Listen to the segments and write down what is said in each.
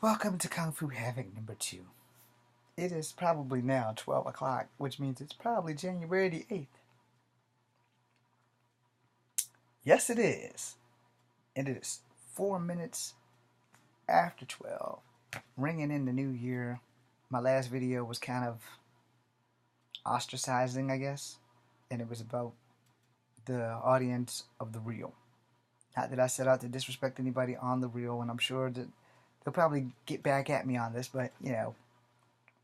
Welcome to Kung Fu Havoc number 2. It is probably now 12 o'clock, which means it's probably January the 8th. Yes, it is. And it is 4 minutes after 12, ringing in the new year. My last video was kind of ostracizing, I guess, and it was about the audience of the real. Not that I set out to disrespect anybody on the real, and I'm sure that they'll probably get back at me on this, but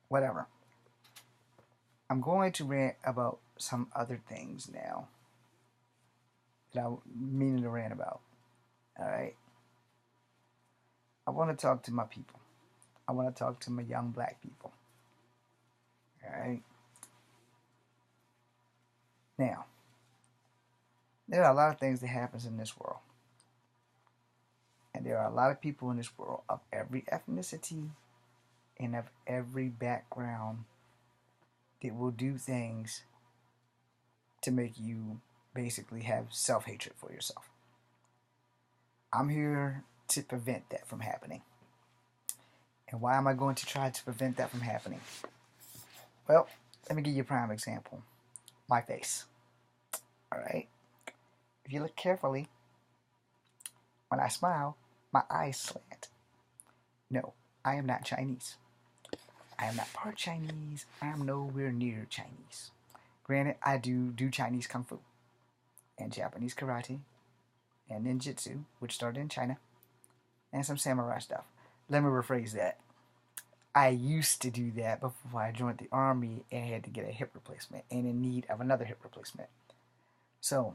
whatever. I'm going to rant about some other things now that I'm meaning to rant about. Alright? I want to talk to my people. I want to talk to my young black people. Alright? Now, there are a lot of things that happens in this world. And there are a lot of people in this world of every ethnicity and of every background that will do things to make you basically have self-hatred for yourself. I'm here to prevent that from happening. And why am I going to try to prevent that from happening? Well, let me give you a prime example. My face. Alright? If you look carefully, when I smile, my eyes slant. No, I am not Chinese. I am not part Chinese. I am nowhere near Chinese. Granted, I do Chinese Kung Fu and Japanese Karate and Ninjutsu, which started in China, and some samurai stuff. Let me rephrase that. I used to do that before I joined the army and had to get a hip replacement and in need of another hip replacement. So,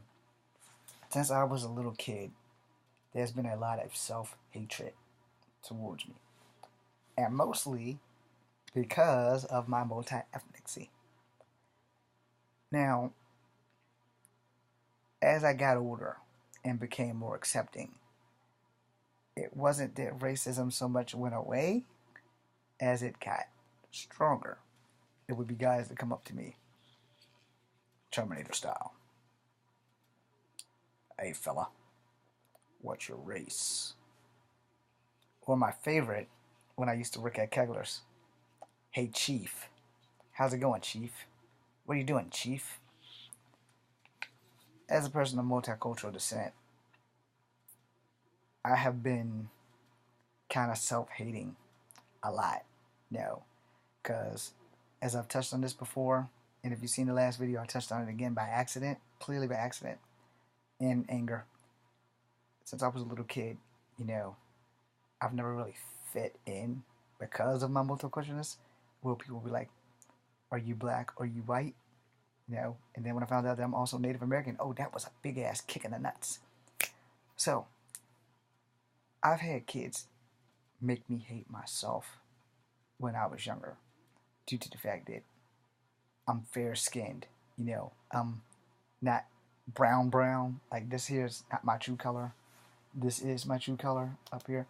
since I was a little kid, there's been a lot of self-hatred towards me. And mostly because of my multi-ethnicity. Now, as I got older and became more accepting, it wasn't that racism so much went away as it got stronger. It would be guys that come up to me, Terminator style. Hey fella, what's your race? Or my favorite, when I used to work at Kegler's, hey Chief, how's it going, Chief? What are you doing, Chief? As a person of multicultural descent, I have been kind of self-hating a lot. Because as I've touched on this before, and if you've seen the last video, I touched on it again by accident, clearly by accident, in anger. Since I was a little kid, I've never really fit in because of my multiculturalness. Where people will be like, are you black or you white? And then when I found out that I'm also Native American, oh, that was a big ass kick in the nuts. So, I've had kids make me hate myself when I was younger due to the fact that I'm fair skinned. I'm not brown. Like, this here is not my true color. This is my true color up here.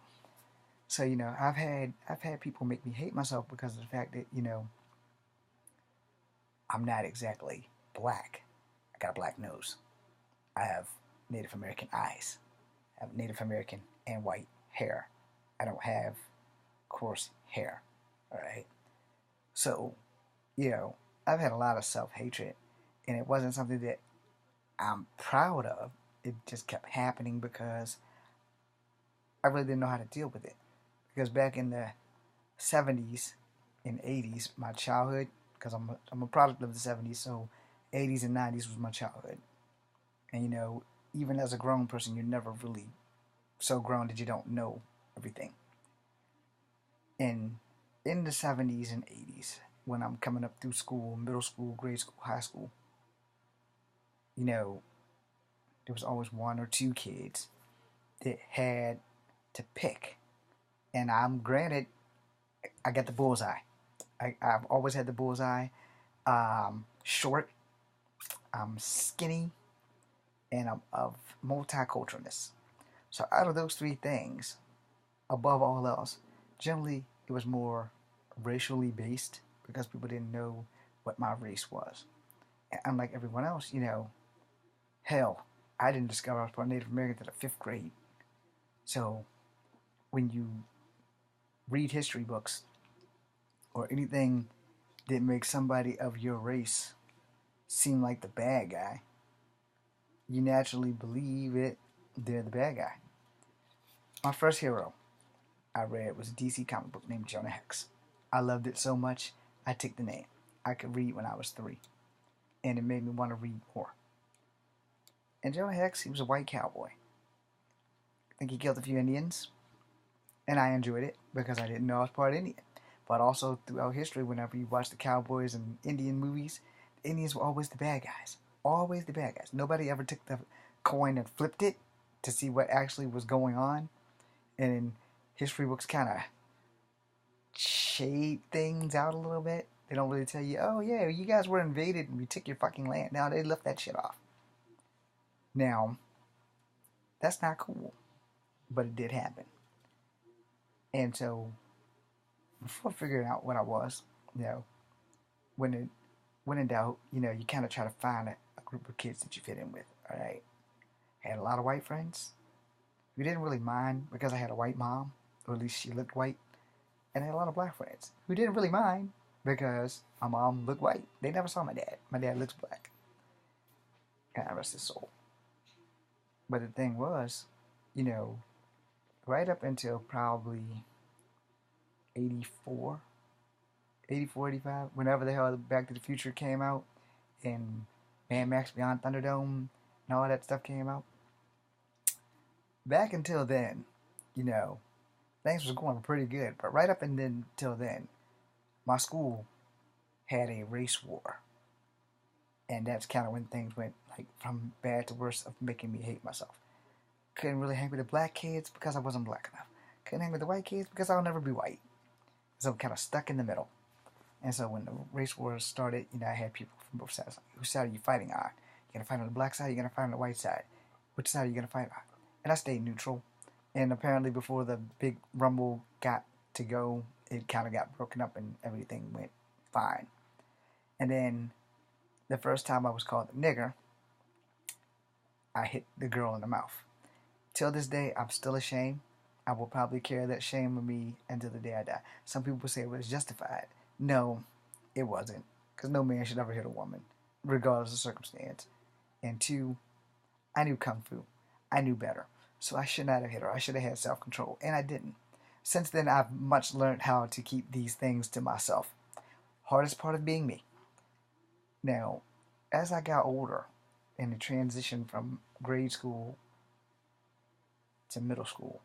So, I've had people make me hate myself because of the fact that, I'm not exactly black. I got a black nose. I have Native American eyes. I have Native American and white hair. I don't have coarse hair. Alright? So, I've had a lot of self-hatred, and it wasn't something that I'm proud of. It just kept happening because I really didn't know how to deal with it. Because back in the 70s and 80s, my childhood, because I'm a product of the 70s, so 80s and 90s was my childhood. And even as a grown person, you're never really so grown that you don't know everything. And in the 70s and 80s, when I'm coming up through school, middle school, grade school, high school, there was always one or two kids that had to pick. And I'm granted, I got the bullseye. I've always had the bullseye. Short, I'm skinny, and I'm of multiculturalness. So out of those three things, above all else, generally it was more racially based because people didn't know what my race was. And unlike everyone else, hell, I didn't discover I was part Native American until the 5th grade. So when you read history books or anything that makes somebody of your race seem like the bad guy, you naturally believe it. They're the bad guy. My first hero I read was a DC comic book named Jonah Hex. I loved it so much, I took the name. I could read when I was 3, and it made me want to read more. And Jonah Hex, he was a white cowboy. I think he killed a few Indians, and I enjoyed it because I didn't know I was part Indian. But also throughout history, whenever you watch the cowboys and Indian movies, the Indians were always the bad guys. Always the bad guys. Nobody ever took the coin and flipped it to see what actually was going on. And history books kind of shade things out a little bit. They don't really tell you, oh yeah, you guys were invaded and we took your fucking land. Now they left that shit off. Now, that's not cool. But it did happen. And so, before figuring out what I was, when in doubt, you kind of try to find a group of kids that you fit in with. All right, I had a lot of white friends who didn't really mind because I had a white mom, or at least she looked white, and I had a lot of black friends who didn't really mind because my mom looked white. They never saw my dad. My dad looks black. God rest his soul. But the thing was, right up until probably 84, 84, 85, whenever the hell Back to the Future came out, and Mad Max Beyond Thunderdome, and all that stuff came out. Back until then, things was going pretty good. But right up until then, my school had a race war. And that's kind of when things went like from bad to worse of making me hate myself. Couldn't really hang with the black kids because I wasn't black enough. Couldn't hang with the white kids because I'll never be white. So I'm kind of stuck in the middle. And so when the race war started, I had people from both sides. Like, whose side are you fighting on? You gonna fight on the black side? You gonna fight on the white side? Which side are you gonna fight on? And I stayed neutral. And apparently before the big rumble got to go, it kind of got broken up and everything went fine. And then the first time I was called a nigger, I hit the girl in the mouth. Till this day, I'm still ashamed. I will probably carry that shame with me until the day I die. Some people say it was justified. No, it wasn't. Because no man should ever hit a woman, regardless of circumstance. And 2, I knew Kung Fu. I knew better. So I should not have hit her. I should have had self-control. And I didn't. Since then, I've much learned how to keep these things to myself. Hardest part of being me. Now, as I got older, and the transition from grade school to middle school,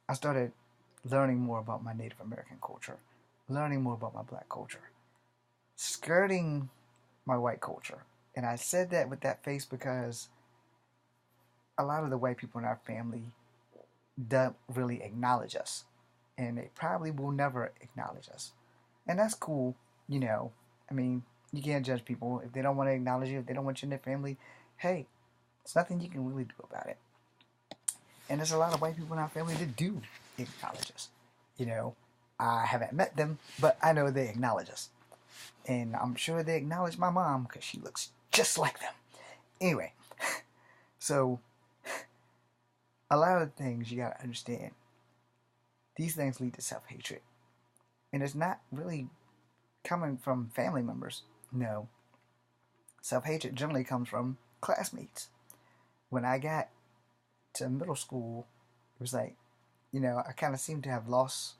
I started learning more about my Native American culture, learning more about my black culture, skirting my white culture. And I said that with that face because a lot of the white people in our family don't really acknowledge us. And they probably will never acknowledge us. And that's cool, I mean, you can't judge people. If they don't want to acknowledge you, if they don't want you in their family, hey, there's nothing you can really do about it. And there's a lot of white people in our family that do acknowledge us. I haven't met them, but I know they acknowledge us. And I'm sure they acknowledge my mom because she looks just like them. Anyway, so a lot of things you got to understand. These things lead to self-hatred. And it's not really coming from family members. No. Self-hatred generally comes from classmates. When I got to middle school, it was like, I kind of seemed to have lost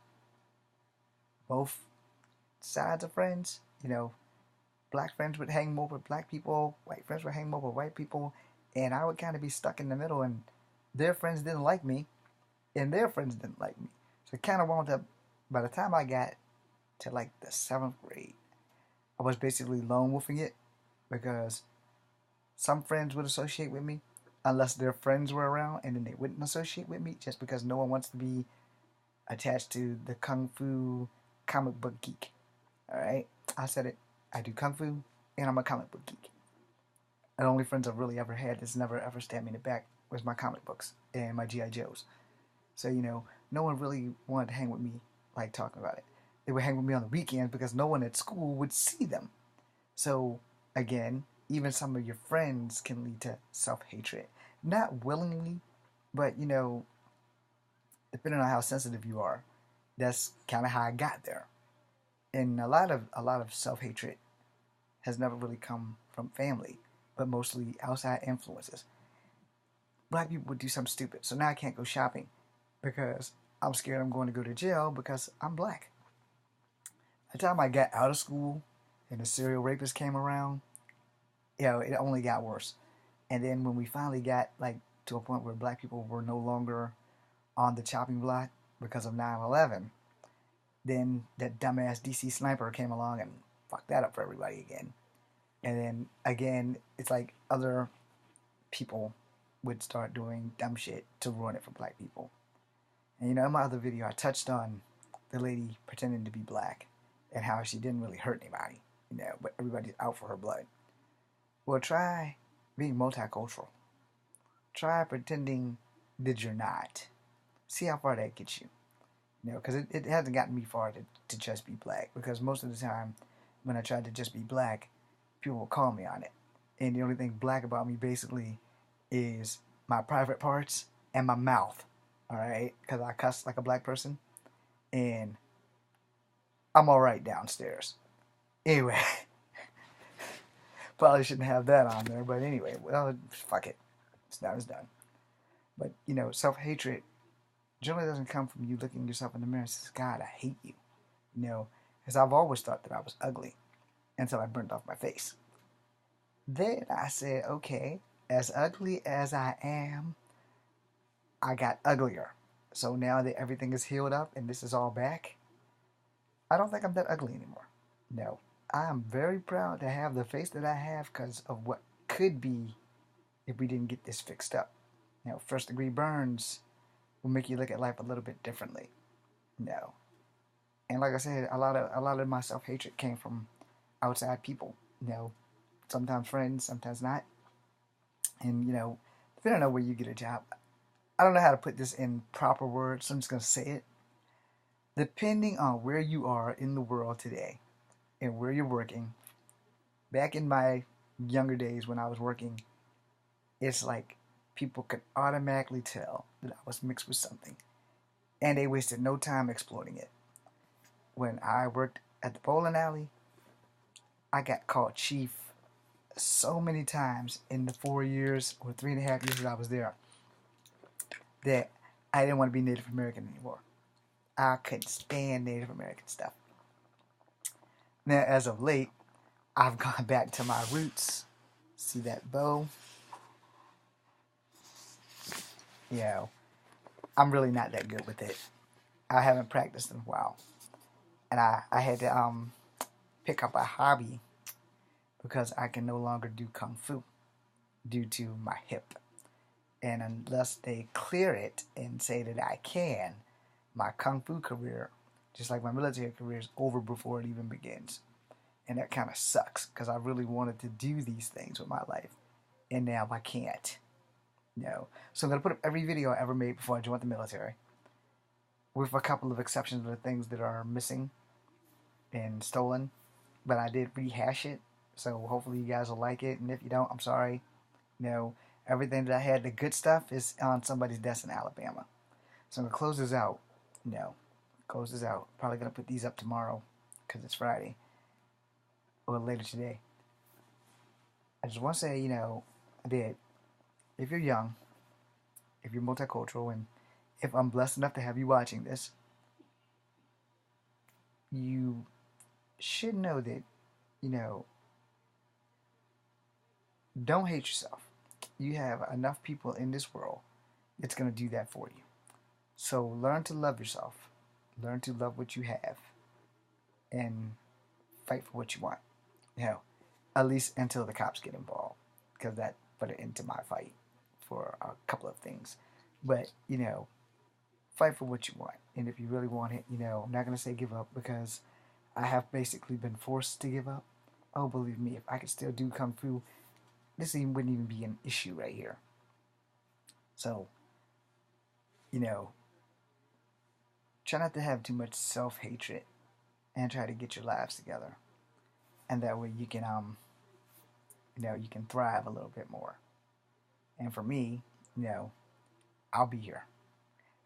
both sides of friends. Black friends would hang more with black people, white friends would hang more with white people, and I would kind of be stuck in the middle, and their friends didn't like me, and their friends didn't like me. So it kind of wound up, by the time I got to like the 7th grade, I was basically lone wolfing it because some friends would associate with me unless their friends were around, and then they wouldn't associate with me just because no one wants to be attached to the Kung Fu comic book geek. Alright? I said it. I do Kung Fu, and I'm a comic book geek. The only friends I've really ever had that's never ever stabbed me in the back was my comic books and my G.I. Joes. So, no one really wanted to hang with me, like, talking about it. They would hang with me on the weekends because no one at school would see them. So, again, even some of your friends can lead to self-hatred. Not willingly, but, depending on how sensitive you are, That's kind of how I got there. And a lot of self hatred has never really come from family, but mostly outside influences. Black people would do something stupid, so now I can't go shopping because I'm scared I'm going to go to jail because I'm black. By the time I got out of school and the serial rapist came around, it only got worse. And then when we finally got like to a point where black people were no longer on the chopping block because of 9/11, then that dumbass DC sniper came along and fucked that up for everybody again. And then again, it's like other people would start doing dumb shit to ruin it for black people. And in my other video, I touched on the lady pretending to be black and how she didn't really hurt anybody, but everybody's out for her blood. Well, try being multicultural. Try pretending that you're not. See how far that gets you. Because it hasn't gotten me far to just be black. Because most of the time, when I tried to just be black, people will call me on it. And the only thing black about me basically is my private parts and my mouth. All right? Because I cuss like a black person. And I'm all right downstairs. Anyway, probably shouldn't have that on there. But anyway, well, fuck it. It's done. It's done. But, self-hatred generally doesn't come from you looking yourself in the mirror and says, God, I hate you. Because I've always thought that I was ugly until I burnt off my face. Then I said, okay, as ugly as I am, I got uglier. So now that everything is healed up and this is all back, I don't think I'm that ugly anymore. No, I'm very proud to have the face that I have because of what could be if we didn't get this fixed up. First degree burns will make you look at life a little bit differently. No. And like I said, a lot of my self hatred came from outside people. Sometimes friends, sometimes not. And depending on where you get a job, I don't know how to put this in proper words, so I'm just gonna say it. Depending on where you are in the world today and where you're working, back in my younger days when I was working, it's like people could automatically tell that I was mixed with something, and they wasted no time exploiting it. When I worked at the bowling alley, I got called chief so many times in the 4 years or 3.5 years that I was there that I didn't want to be Native American anymore. I couldn't stand Native American stuff. Now, as of late, I've gone back to my roots. See that bow? I'm really not that good with it. I haven't practiced in a while. And I had to pick up a hobby because I can no longer do kung fu due to my hip. And unless they clear it and say that I can, my kung fu career, just like my military career, is over before it even begins. And that kind of sucks because I really wanted to do these things with my life. And now I can't. So I'm going to put up every video I ever made before I joined the military, with a couple of exceptions of the things that are missing and stolen. But I did rehash it, so hopefully you guys will like it. And if you don't, I'm sorry. Everything that I had, the good stuff, is on somebody's desk in Alabama. So I'm going to close this out. Close this out. Probably going to put these up tomorrow because it's Friday. Or later today. I just want to say, that if you're young, if you're multicultural, and if I'm blessed enough to have you watching this, you should know that, don't hate yourself. You have enough people in this world that's going to do that for you. So learn to love yourself. Learn to love what you have. And fight for what you want. At least until the cops get involved. Because that put it into my fight for a couple of things. But, fight for what you want. And if you really want it, I'm not going to say give up because I have basically been forced to give up. Oh, believe me, if I could still do Kung Fu, this wouldn't even be an issue right here. So, try not to have too much self-hatred and try to get your lives together. And that way you can, you can thrive a little bit more. And for me, I'll be here.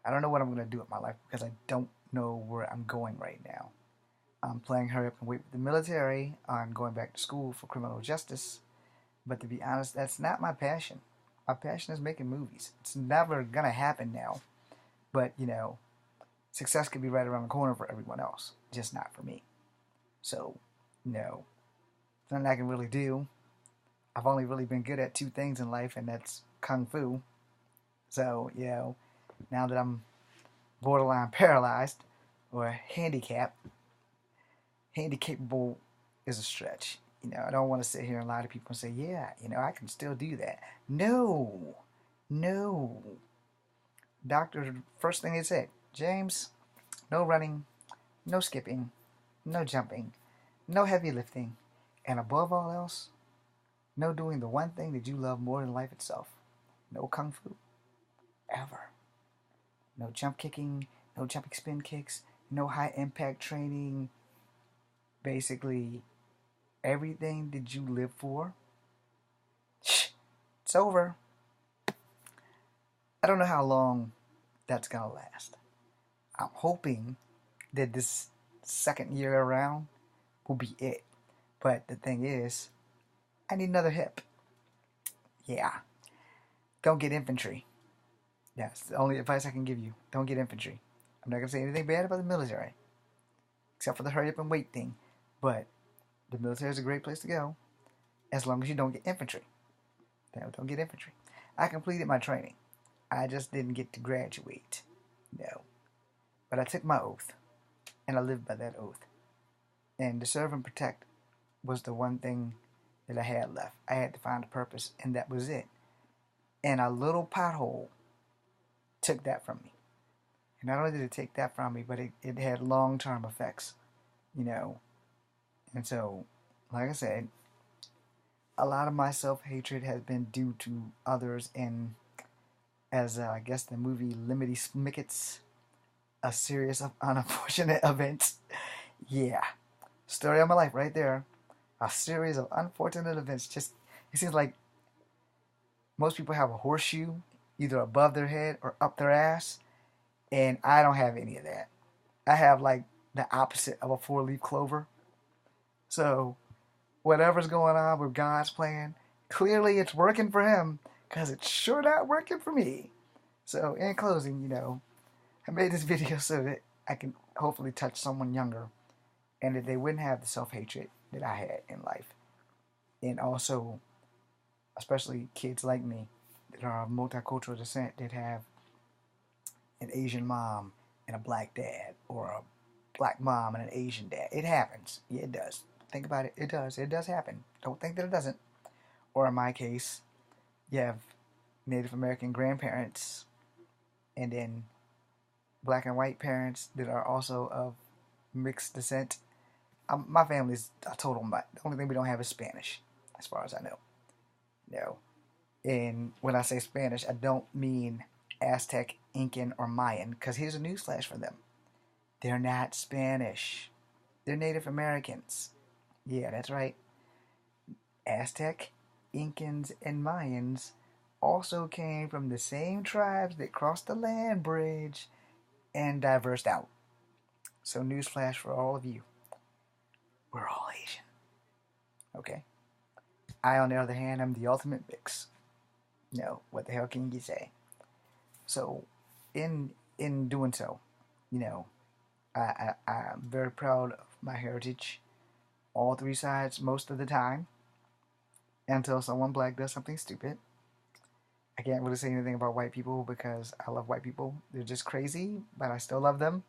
I don't know what I'm going to do with my life because I don't know where I'm going right now. I'm playing hurry up and wait with the military. I'm going back to school for criminal justice. But to be honest, that's not my passion. My passion is making movies. It's never going to happen now. But, success could be right around the corner for everyone else, just not for me. So, nothing I can really do. I've only really been good at two things in life, and that's kung fu. So, now that I'm borderline paralyzed or handicapped, handicapable is a stretch. I don't want to sit here and lie to people and say, yeah, I can still do that. No, no. Doctor, first thing they said, James, no running, no skipping, no jumping, no heavy lifting, and above all else, no doing the one thing that you love more than life itself. No kung fu, ever. No jump kicking, no jumping spin kicks, no high impact training. Basically, everything that you live for, it's over. I don't know how long that's gonna last. I'm hoping that this second year around will be it. But the thing is, I need another hip. Yeah. Don't get infantry. That's the only advice I can give you. Don't get infantry. I'm not gonna say anything bad about the military, except for the hurry up and wait thing. But the military is a great place to go, as long as you don't get infantry. Don't get infantry. I completed my training. I just didn't get to graduate. No. But I took my oath, and I lived by that oath. And to serve and protect was the one thing that I had left. I had to find a purpose, and that was it. And a little pothole took that from me. And not only did it take that from me, but it had long-term effects, And so, like I said, a lot of my self-hatred has been due to others, and as I guess the movie Limity Smickets, a series of unfortunate events. Yeah, story of my life right there. A series of unfortunate events. Just, it seems like most people have a horseshoe either above their head or up their ass, and I don't have any of that. I have like the opposite of a four-leaf clover. So whatever's going on with God's plan, clearly it's working for him, because it's sure not working for me. So in closing, I made this video so that I can hopefully touch someone younger, and that they wouldn't have the self-hatred that I had in life. And also, especially kids like me that are of multicultural descent, that have an Asian mom and a black dad, or a black mom and an Asian dad. It happens. Yeah, it does. Think about it. It does. It does happen. Don't think that it doesn't. Or in my case, you have Native American grandparents, and then black and white parents that are also of mixed descent. My family's a total mutt. The only thing we don't have is Spanish, as far as I know. No. And when I say Spanish, I don't mean Aztec, Incan, or Mayan, because here's a newsflash for them. They're not Spanish. They're Native Americans. Yeah, that's right. Aztec, Incans, and Mayans also came from the same tribes that crossed the land bridge and diversed out. So newsflash for all of you. We're all Asian. Okay? I, on the other hand, am the ultimate mix. No, what the hell can you say? So, in doing so, I'm very proud of my heritage, all three sides, most of the time, until someone black does something stupid. I can't really say anything about white people because I love white people. They're just crazy, but I still love them.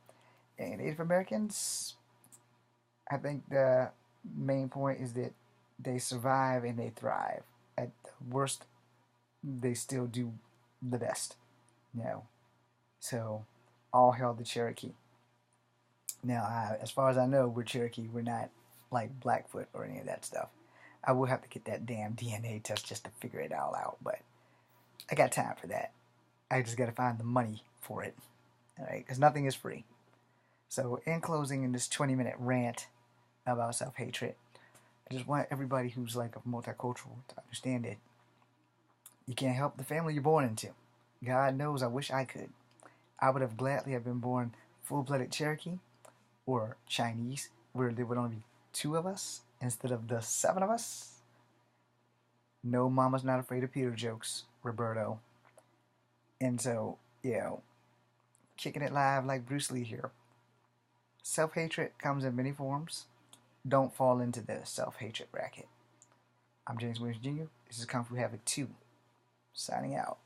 And Native Americans, I think the main point is that they survive and they thrive. At the worst, they still do the best. So, all hail the Cherokee. Now, as far as I know, we're Cherokee. We're not like Blackfoot or any of that stuff. I will have to get that damn DNA test just to figure it all out, but I got time for that. I just got to find the money for it, all right? Because nothing is free. So, in closing, in this 20-minute rant about self-hatred, I just want everybody who's like a multicultural to understand it. You can't help the family you're born into. God knows I wish I could. I would have gladly have been born full-blooded Cherokee or Chinese, where there would only be two of us instead of the seven of us. No, Mama's not afraid of Peter jokes, Roberto. And so, kicking it live like Bruce Lee here. Self-hatred comes in many forms. Don't fall into the self-hatred racket. I'm James Williams Jr. This is Kung Fu Havoc 2, signing out.